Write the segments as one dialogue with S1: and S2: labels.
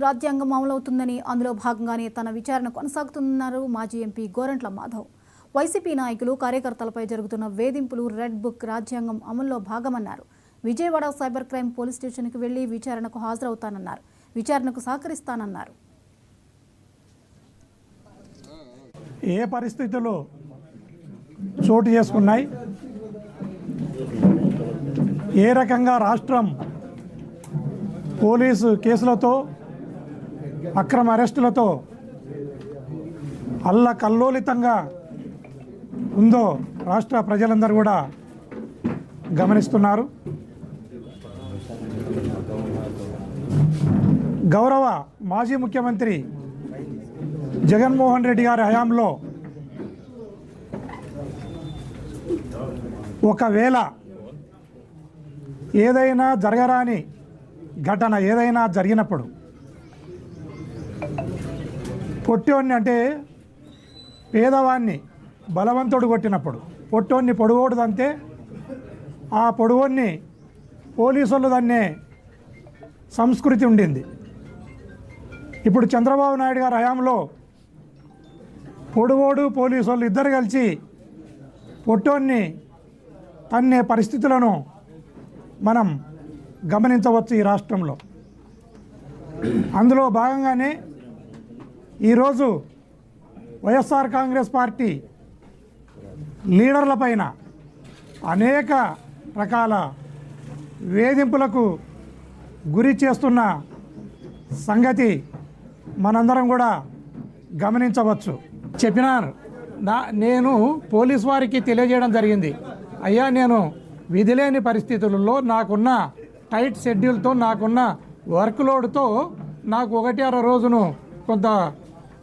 S1: రాజ్యాంగం అమలవుతుందని అందులో భాగంగానే తన విచారణ కొనసాగుతున్నారు మాజీ ఎంపీ గోరంట్ల మాధవ్. వైసీపీ నాయకులు కార్యకర్తలపై జరుగుతున్న వేధింపులు రెడ్ బుక్ రాజ్యాంగం అమల్లో భాగమన్నారు. విజయవాడ సైబర్ క్రైమ్ పోలీస్ స్టేషన్కి వెళ్లి విచారణకు హాజరవుతానన్నారు. విచారణకు సహకరిస్తానన్నారు.
S2: ఏ పరిస్థితులు చోటు చేసుకున్నాయి, ఏ రకంగా రాష్ట్రం పోలీసు కేసులతో అక్రమ అరెస్టులతో అల్లకల్లోలితంగా ఉందో రాష్ట్ర ప్రజలందరూ కూడా గమనిస్తున్నారు. గౌరవ మాజీ ముఖ్యమంత్రి జగన్మోహన్ రెడ్డి గారి హయాంలో ఒకవేళ ఏదైనా జరగరాని ఘటన ఏదైనా జరిగినప్పుడు పొట్టోన్ని అంటే పేదవాన్ని బలవంతుడు కొట్టినప్పుడు పొట్టోన్ని పొడుగోడుదంటే ఆ పొడుగోన్ని పోలీసులు దాన్నే సంస్కృతి ఉండింది. ఇప్పుడు చంద్రబాబు నాయుడు గారి హయాంలో పొడుగోడు పోలీసు వాళ్ళు ఇద్దరు కలిసి పొట్టోన్ని తన్నే పరిస్థితులను మనం గమనించవచ్చు ఈ రాష్ట్రంలో. అందులో భాగంగానే ఈరోజు వైఎస్ఆర్ కాంగ్రెస్ పార్టీ లీడర్లపైన అనేక రకాల వేధింపులకు గురి చేస్తున్న సంగతి మనందరం కూడా గమనించవచ్చు. చెప్పినారు, నేను పోలీస్ వారికి తెలియజేయడం జరిగింది. అయ్యా, నేను విధిలేని పరిస్థితులలో నాకున్న టైట్ షెడ్యూల్తో నాకున్న వర్క్ లోడ్తో నాకు 1-6 రోజును కొంత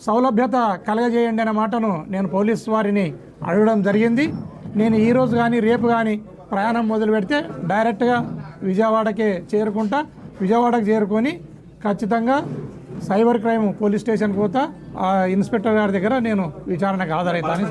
S2: సౌలభ్యత కలగజేయండి అనే మాటను నేను పోలీస్ వారిని అడగడం జరిగింది. నేను ఈరోజు కానీ రేపు కానీ ప్రయాణం మొదలు పెడితే డైరెక్ట్గా విజయవాడకే చేరుకుంటా. విజయవాడకు చేరుకొని ఖచ్చితంగా సైబర్ క్రైమ్ పోలీస్ స్టేషన్కి పోతా. ఆ ఇన్స్పెక్టర్ గారి దగ్గర నేను విచారణకు హాజరవుతాను.